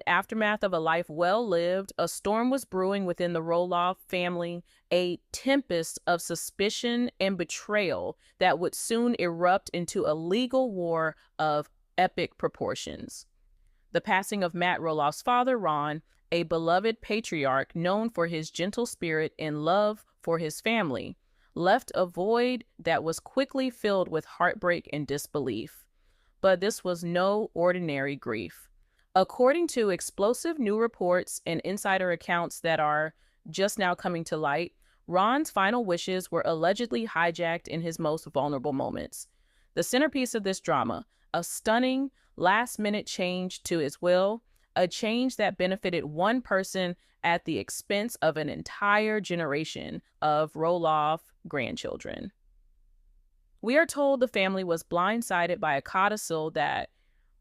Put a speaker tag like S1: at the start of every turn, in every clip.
S1: Aftermath of a life well lived, a storm was brewing within the Roloff family, a tempest of suspicion and betrayal that would soon erupt into a legal war of epic proportions. The passing of Matt Roloff's father, Ron, a beloved patriarch known for his gentle spirit and love for his family, left a void that was quickly filled with heartbreak and disbelief. But this was no ordinary grief. According to explosive new reports and insider accounts that are just now coming to light, Ron's final wishes were allegedly hijacked in his most vulnerable moments. The centerpiece of this drama, a stunning, last-minute change to his will, a change that benefited one person at the expense of an entire generation of Roloff grandchildren. We are told the family was blindsided by a codicil that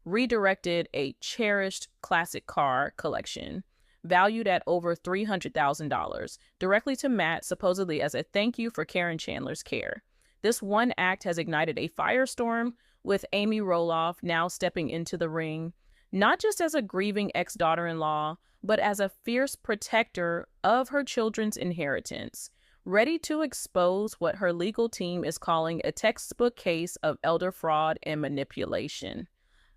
S1: redirected a cherished classic car collection valued at over $300,000 directly to Matt, supposedly as a thank you for Karen Chandler's care. This one act has ignited a firestorm, with Amy Roloff now stepping into the ring, not just as a grieving ex-daughter-in-law, but as a fierce protector of her children's inheritance, ready to expose what her legal team is calling a textbook case of elder fraud and manipulation.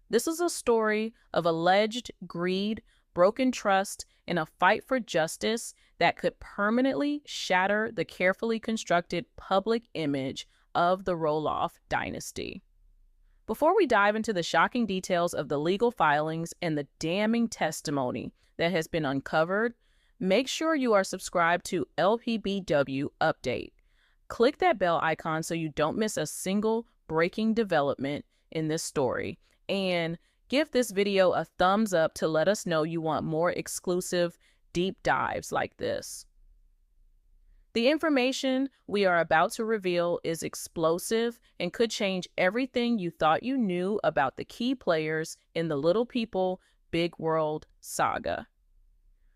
S1: This is a story of alleged greed, broken trust, and a fight for justice that could permanently shatter the carefully constructed public image of the Roloff dynasty. Before we dive into the shocking details of the legal filings and the damning testimony that has been uncovered, make sure you are subscribed to LPBW Update. Click that bell icon so you don't miss a single breaking development in this story, and give this video a thumbs up to let us know you want more exclusive deep dives like this. The information we are about to reveal is explosive and could change everything you thought you knew about the key players in the Little People, Big World saga.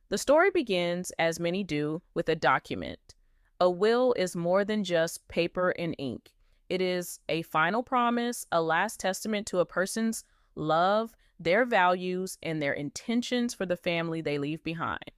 S1: The story begins, as many do, with a document. A will is more than just paper and ink. It is a final promise, a last testament to a person's love, their values, and their intentions for the family they leave behind.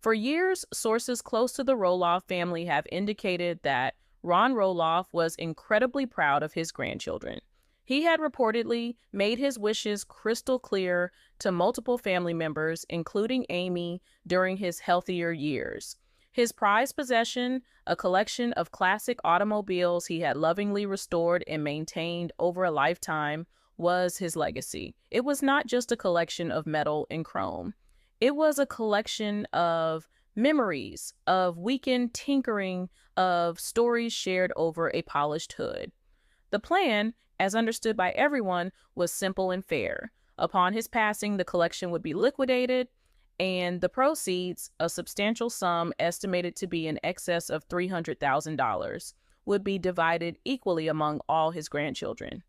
S1: For years, sources close to the Roloff family have indicated that Ron Roloff was incredibly proud of his grandchildren. He had reportedly made his wishes crystal clear to multiple family members, including Amy, during his healthier years. His prized possession, a collection of classic automobiles he had lovingly restored and maintained over a lifetime, was his legacy. It was not just a collection of metal and chrome. It was a collection of memories, of weekend tinkering, of stories shared over a polished hood. The plan, as understood by everyone, was simple and fair. Upon his passing, the collection would be liquidated, and the proceeds, a substantial sum estimated to be in excess of $300,000, would be divided equally among all his grandchildren.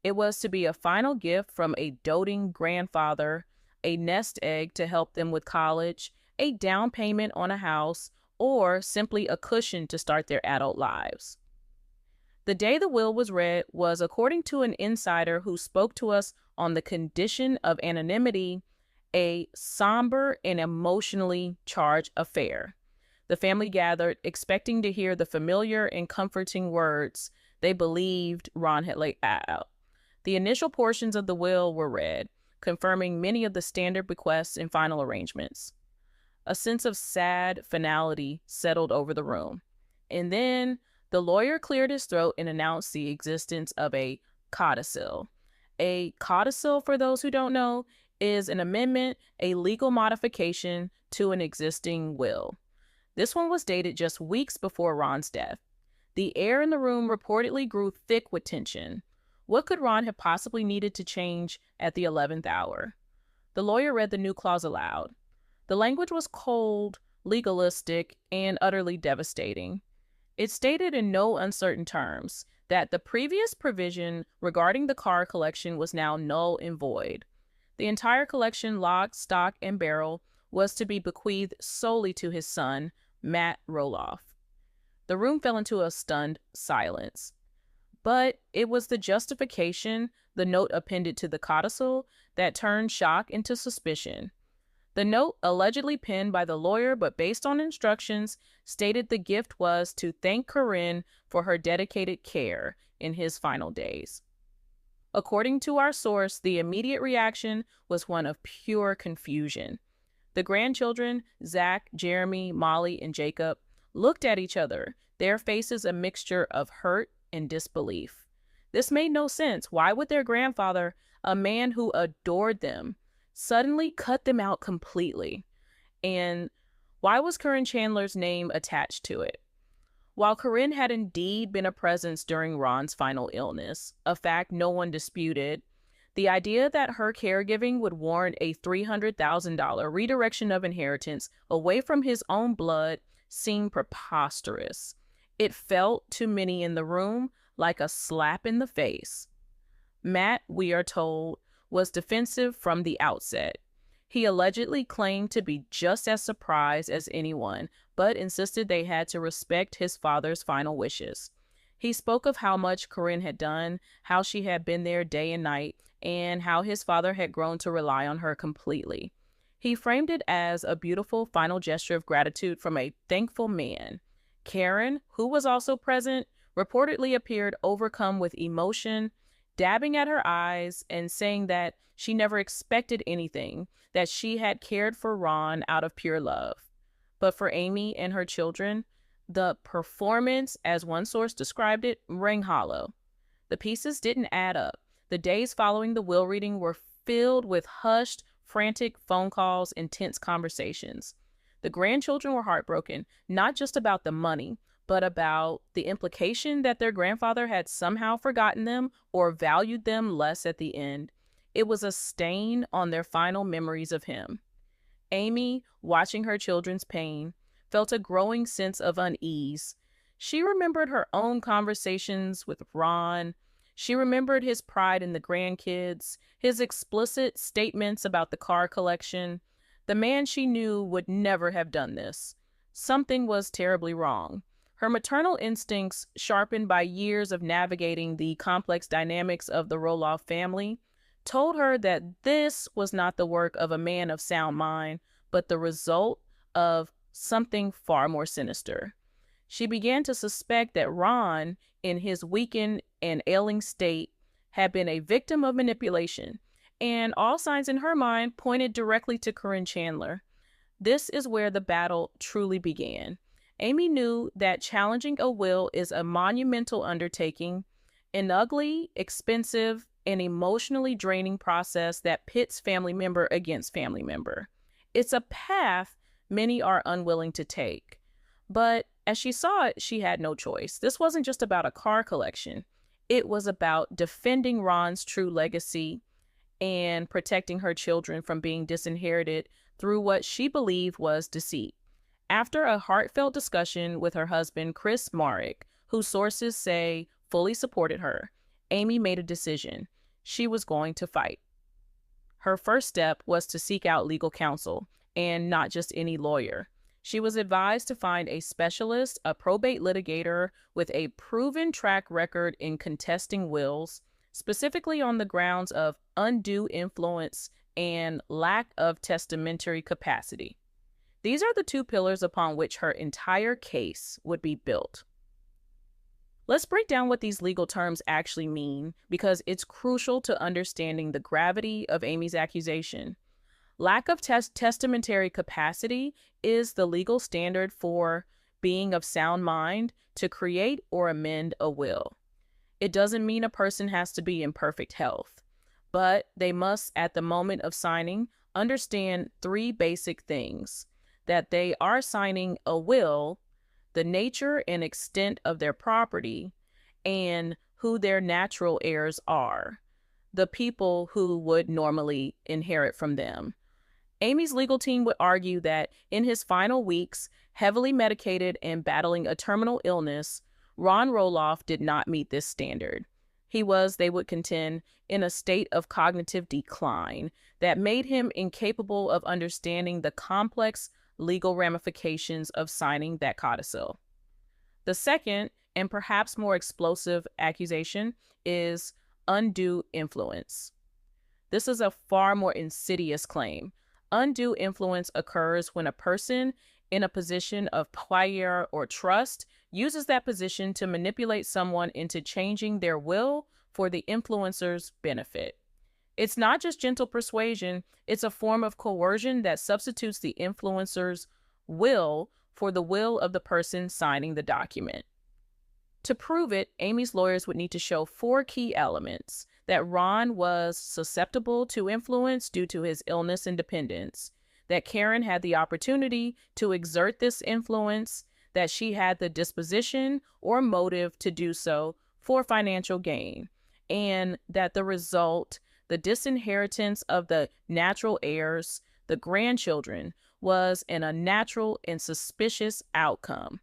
S1: It was to be a final gift from a doting grandfather, a nest egg to help them with college, a down payment on a house, or simply a cushion to start their adult lives. The day the will was read was, according to an insider who spoke to us on the condition of anonymity, a somber and emotionally charged affair. The family gathered, expecting to hear the familiar and comforting words they believed Ron had laid out. The initial portions of the will were read, confirming many of the standard bequests and final arrangements. A sense of sad finality settled over the room. And then the lawyer cleared his throat and announced the existence of a codicil. A codicil, for those who don't know, is an amendment, a legal modification to an existing will. This one was dated just weeks before Ron's death. The air in the room reportedly grew thick with tension. What could Ron have possibly needed to change at the 11th hour? The lawyer read the new clause aloud. The language was cold, legalistic, and utterly devastating. It stated in no uncertain terms that the previous provision regarding the car collection was now null and void. The entire collection, lock, stock, and barrel, was to be bequeathed solely to his son, Matt Roloff. The room fell into a stunned silence. But it was the justification, the note appended to the codicil, that turned shock into suspicion. The note, allegedly penned by the lawyer but based on instructions, stated the gift was to thank Corinne for her dedicated care in his final days. According to our source, the immediate reaction was one of pure confusion. The grandchildren, Zach, Jeremy, Molly, and Jacob, looked at each other, their faces a mixture of hurt and disbelief. This made no sense. Why would their grandfather, a man who adored them, suddenly cut them out completely? And why was Corinne Chandler's name attached to it? While Corinne had indeed been a presence during Ron's final illness, a fact no one disputed, the idea that her caregiving would warrant a $300,000 redirection of inheritance away from his own blood seemed preposterous. It felt to many in the room like a slap in the face. Matt, we are told, was defensive from the outset. He allegedly claimed to be just as surprised as anyone, but insisted they had to respect his father's final wishes. He spoke of how much Corinne had done, how she had been there day and night, and how his father had grown to rely on her completely. He framed it as a beautiful final gesture of gratitude from a thankful man. Karen, who was also present, reportedly appeared overcome with emotion, dabbing at her eyes and saying that she never expected anything, that she had cared for Ron out of pure love. But for Amy and her children, the performance, as one source described it, rang hollow. The pieces didn't add up. The days following the will reading were filled with hushed, frantic phone calls and tense conversations. The grandchildren were heartbroken, not just about the money, but about the implication that their grandfather had somehow forgotten them or valued them less at the end. It was a stain on their final memories of him. Amy, watching her children's pain, felt a growing sense of unease. She remembered her own conversations with Ron. She remembered his pride in the grandkids, his explicit statements about the car collection. The man she knew would never have done this. Something was terribly wrong. Her maternal instincts, sharpened by years of navigating the complex dynamics of the Roloff family, told her that this was not the work of a man of sound mind, but the result of something far more sinister. She began to suspect that Ron, in his weakened and ailing state, had been a victim of manipulation, and all signs in her mind pointed directly to Corinne Chandler. This is where the battle truly began. Amy knew that challenging a will is a monumental undertaking, an ugly, expensive, and emotionally draining process that pits family member against family member. It's a path many are unwilling to take. But as she saw it, she had no choice. This wasn't just about a car collection. It was about defending Ron's true legacy and protecting her children from being disinherited through what she believed was deceit. After a heartfelt discussion with her husband, Chris Marek, whose sources say fully supported her, Amy made a decision. She was going to fight. Her first step was to seek out legal counsel, and not just any lawyer. She was advised to find a specialist, a probate litigator with a proven track record in contesting wills, specifically on the grounds of undue influence and lack of testamentary capacity. These are the two pillars upon which her entire case would be built. Let's break down what these legal terms actually mean, because it's crucial to understanding the gravity of Amy's accusation. Lack of testamentary capacity is the legal standard for being of sound mind to create or amend a will. It doesn't mean a person has to be in perfect health, but they must, at the moment of signing, understand three basic things: that they are signing a will, the nature and extent of their property, and who their natural heirs are, the people who would normally inherit from them. Amy's legal team would argue that in his final weeks, heavily medicated and battling a terminal illness, Ron Roloff did not meet this standard. He was, they would contend, in a state of cognitive decline that made him incapable of understanding the complex legal ramifications of signing that codicil. The second and perhaps more explosive accusation is undue influence. This is a far more insidious claim. Undue influence occurs when a person in a position of power or trust uses that position to manipulate someone into changing their will for the influencer's benefit. It's not just gentle persuasion, it's a form of coercion that substitutes the influencer's will for the will of the person signing the document. To prove it, Amy's lawyers would need to show 4 key elements: that Ron was susceptible to influence due to his illness and dependence, that Karen had the opportunity to exert this influence, that she had the disposition or motive to do so for financial gain, and that the result, the disinheritance of the natural heirs, the grandchildren, was an unnatural and suspicious outcome.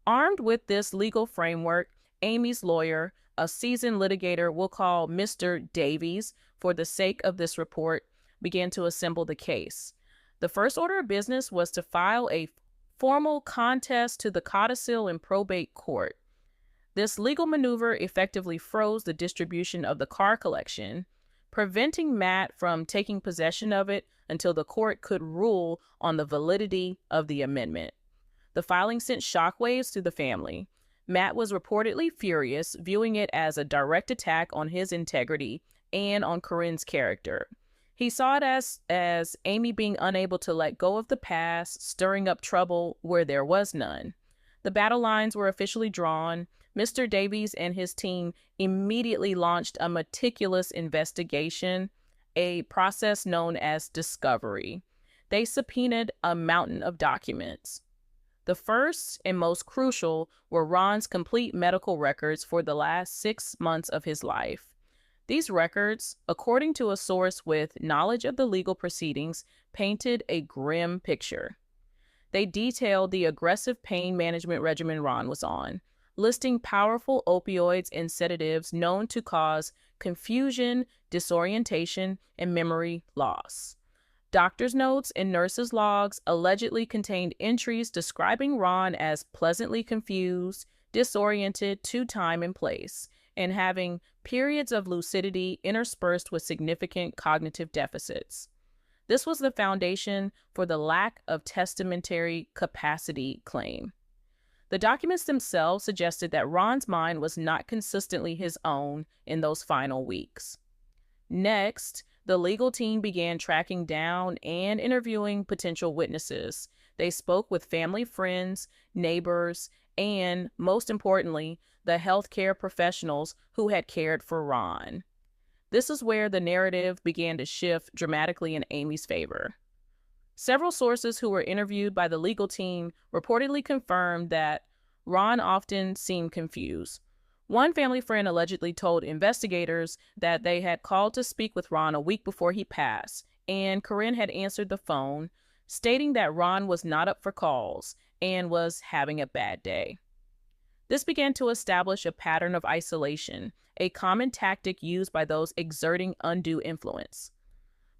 S1: Armed with this legal framework, Amy's lawyer, a seasoned litigator we'll call Mr. Davies for the sake of this report, began to assemble the case. The first order of business was to file a formal contest to the codicil and probate court. This legal maneuver effectively froze the distribution of the car collection, preventing Matt from taking possession of it until the court could rule on the validity of the amendment. The filing sent shockwaves through the family. Matt was reportedly furious, viewing it as a direct attack on his integrity and on Corinne's character. He saw it as Amy being unable to let go of the past, stirring up trouble where there was none. The battle lines were officially drawn. Mr. Davies and his team immediately launched a meticulous investigation, a process known as discovery. They subpoenaed a mountain of documents. The first and most crucial were Ron's complete medical records for the last 6 months of his life. These records, according to a source with knowledge of the legal proceedings, painted a grim picture. They detailed the aggressive pain management regimen Ron was on, listing powerful opioids and sedatives known to cause confusion, disorientation, and memory loss. Doctor's notes and nurses' logs allegedly contained entries describing Ron as pleasantly confused, disoriented to time and place, and having periods of lucidity interspersed with significant cognitive deficits. This was the foundation for the lack of testamentary capacity claim. The documents themselves suggested that Ron's mind was not consistently his own in those final weeks. Next, the legal team began tracking down and interviewing potential witnesses. They spoke with family, friends, neighbors, and, most importantly, the healthcare professionals who had cared for Ron. This is where the narrative began to shift dramatically in Amy's favor. Several sources who were interviewed by the legal team reportedly confirmed that Ron often seemed confused. One family friend allegedly told investigators that they had called to speak with Ron a week before he passed, and Corinne had answered the phone, stating that Ron was not up for calls and was having a bad day. This began to establish a pattern of isolation, a common tactic used by those exerting undue influence.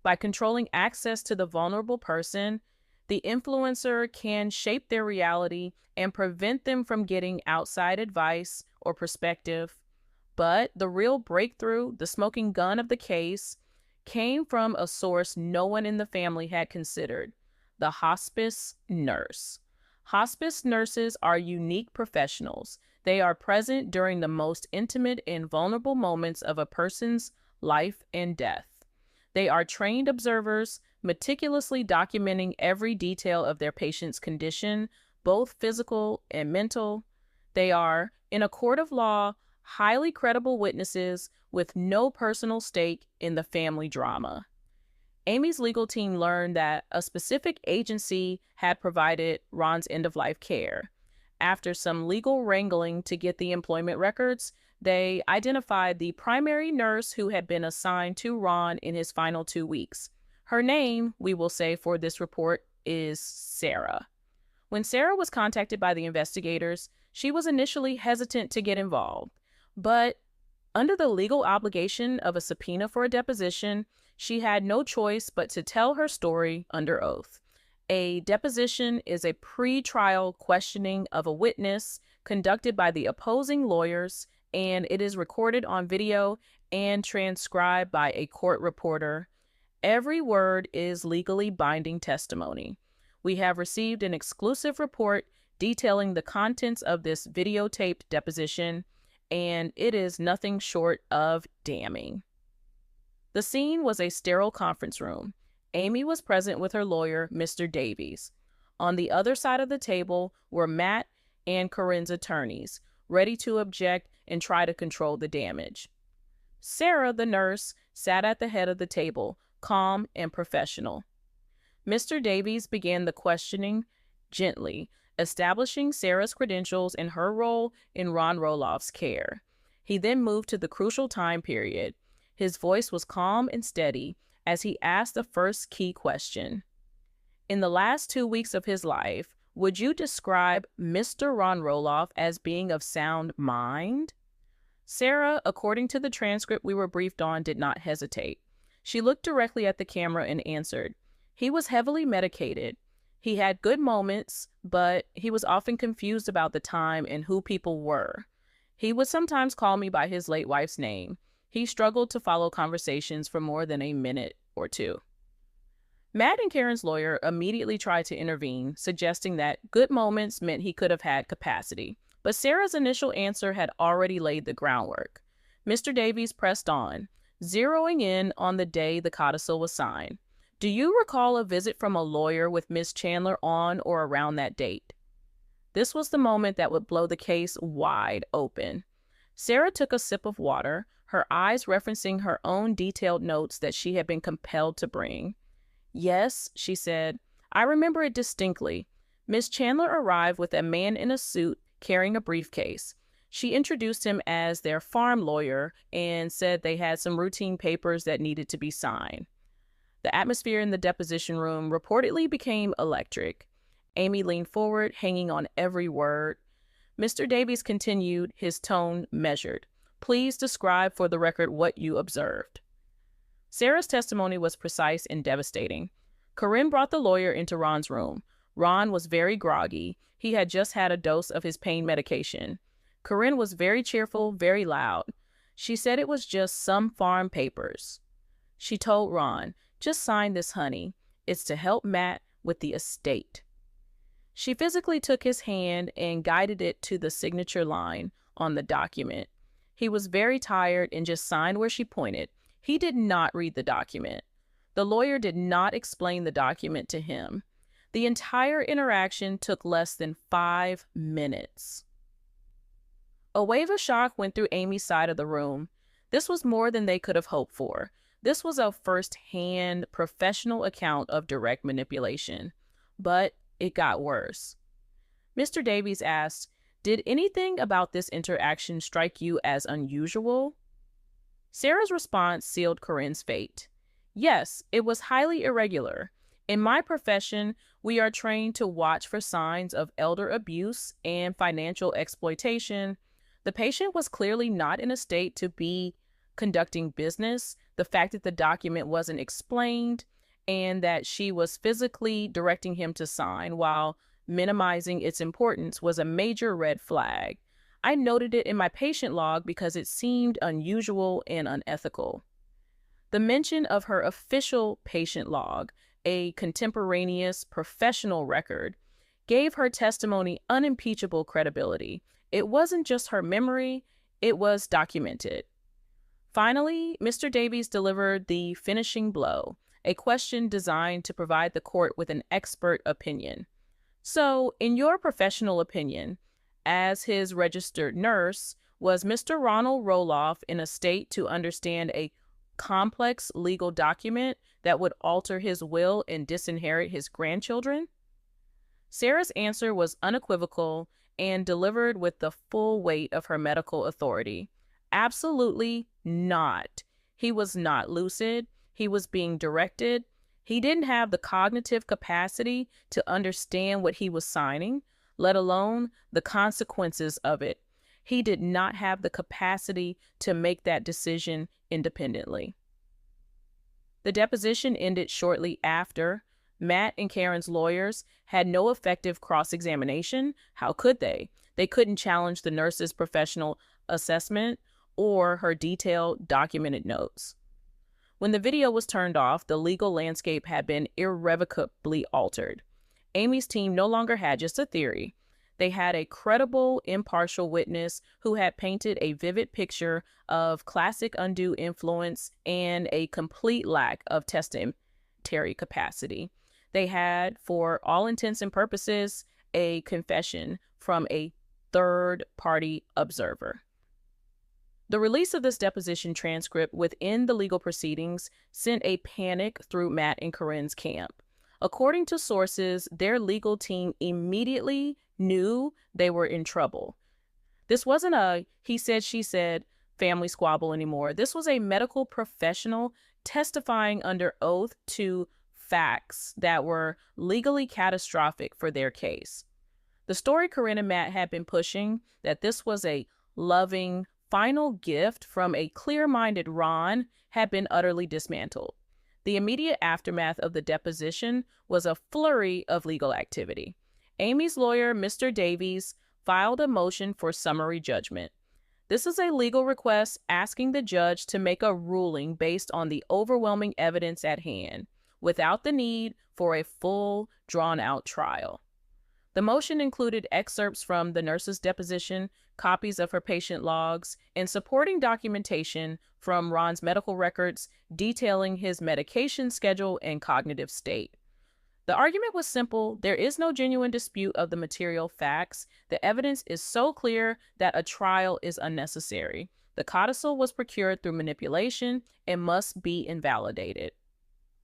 S1: By controlling access to the vulnerable person, the influencer can shape their reality and prevent them from getting outside advice or perspective. But the real breakthrough, the smoking gun of the case, came from a source no one in the family had considered: the hospice nurse. Hospice nurses are unique professionals. They are present during the most intimate and vulnerable moments of a person's life and death. They are trained observers, meticulously documenting every detail of their patient's condition, both physical and mental. They are, in a court of law, highly credible witnesses with no personal stake in the family drama. Amy's legal team learned that a specific agency had provided Ron's end-of-life care. After some legal wrangling to get the employment records, they identified the primary nurse who had been assigned to Ron in his final 2 weeks. Her name, we will say for this report, is Sarah. When Sarah was contacted by the investigators, she was initially hesitant to get involved, but under the legal obligation of a subpoena for a deposition, she had no choice but to tell her story under oath. A deposition is a pre-trial questioning of a witness conducted by the opposing lawyers, and it is recorded on video and transcribed by a court reporter. Every word is legally binding testimony. We have received an exclusive report detailing the contents of this videotaped deposition, and it is nothing short of damning. The scene was a sterile conference room. Amy was present with her lawyer, Mr. Davies. On the other side of the table were Matt and Corinne's attorneys, ready to object and try to control the damage. Sarah, the nurse, sat at the head of the table, calm and professional. Mr. Davies began the questioning gently, establishing Sarah's credentials and her role in Ron Roloff's care. He then moved to the crucial time period. His voice was calm and steady as he asked the first key question. In the last 2 weeks of his life, would you describe Mr. Ron Roloff as being of sound mind? Sarah, according to the transcript we were briefed on, did not hesitate. She looked directly at the camera and answered, "He was heavily medicated. He had good moments, but he was often confused about the time and who people were. He would sometimes call me by his late wife's name. He struggled to follow conversations for more than a minute or two." Matt and Karen's lawyer immediately tried to intervene, suggesting that good moments meant he could have had capacity. But Sarah's initial answer had already laid the groundwork. Mr. Davies pressed on, zeroing in on the day the codicil was signed. "Do you recall a visit from a lawyer with Miss Chandler on or around that date?" This was the moment that would blow the case wide open. Sarah took a sip of water, her eyes referencing her own detailed notes that she had been compelled to bring. "Yes," she said, "I remember it distinctly. Miss Chandler arrived with a man in a suit carrying a briefcase. She introduced him as their farm lawyer and said they had some routine papers that needed to be signed." The atmosphere in the deposition room reportedly became electric. Amy leaned forward, hanging on every word. Mr. Davies continued, his tone measured. "Please describe for the record what you observed." Sarah's testimony was precise and devastating. Corinne brought the lawyer into Ron's room. Ron was very groggy. He had just had a dose of his pain medication. Corinne was very cheerful, very loud. She said it was just some farm papers. She told Ron, "Just sign this, honey. It's to help Matt with the estate." She physically took his hand and guided it to the signature line on the document. He was very tired and just signed where she pointed. He did not read the document. The lawyer did not explain the document to him. The entire interaction took less than 5 minutes. A wave of shock went through Amy's side of the room. This was more than they could have hoped for. This was a first-hand professional account of direct manipulation. But it got worse. Mr. Davies asked, "Did anything about this interaction strike you as unusual?" Sarah's response sealed Corinne's fate. "Yes, it was highly irregular. In my profession, we are trained to watch for signs of elder abuse and financial exploitation. The patient was clearly not in a state to be conducting business. The fact that the document wasn't explained and that she was physically directing him to sign while minimizing its importance was a major red flag. I noted it in my patient log because it seemed unusual and unethical." The mention of her official patient log, a contemporaneous professional record, gave her testimony unimpeachable credibility. It wasn't just her memory, it was documented. Finally, Mr. Davies delivered the finishing blow, a question designed to provide the court with an expert opinion. "So, in your professional opinion, as his registered nurse, was Mr. Ronald Roloff in a state to understand a complex legal document that would alter his will and disinherit his grandchildren?" Sarah's answer was unequivocal and delivered with the full weight of her medical authority. "Absolutely not. He was not lucid. He was being directed. He didn't have the cognitive capacity to understand what he was signing, let alone the consequences of it. He did not have the capacity to make that decision independently." The deposition ended shortly after. Matt and Karen's lawyers had no effective cross-examination. How could they? They couldn't challenge the nurse's professional assessment or her detailed, documented notes. When the video was turned off, the legal landscape had been irrevocably altered. Amy's team no longer had just a theory. They had a credible, impartial witness who had painted a vivid picture of classic undue influence and a complete lack of testamentary capacity. They had, for all intents and purposes, a confession from a third-party observer. The release of this deposition transcript within the legal proceedings sent a panic through Matt and Corinne's camp. According to sources, their legal team immediately knew they were in trouble. This wasn't a he said, she said family squabble anymore. This was a medical professional testifying under oath to facts that were legally catastrophic for their case. The story Corinne and Matt had been pushing, that this was a loving, final gift from a clear-minded Ron, had been utterly dismantled. The immediate aftermath of the deposition was a flurry of legal activity. Amy's lawyer, Mr. Davies, filed a motion for summary judgment. This is a legal request asking the judge to make a ruling based on the overwhelming evidence at hand, without the need for a full, drawn-out trial. The motion included excerpts from the nurse's deposition, copies of her patient logs, and supporting documentation from Ron's medical records detailing his medication schedule and cognitive state. The argument was simple. There is no genuine dispute of the material facts. The evidence is so clear that a trial is unnecessary. The codicil was procured through manipulation and must be invalidated.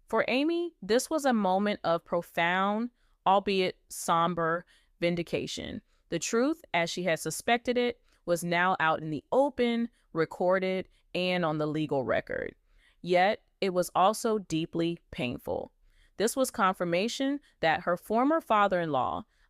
S1: For Amy, this was a moment of profound, albeit somber, vindication. The truth, as she had suspected it, was now out in the open, recorded, and on the legal record. Yet, it was also deeply painful. This was confirmation that her former father-in-law,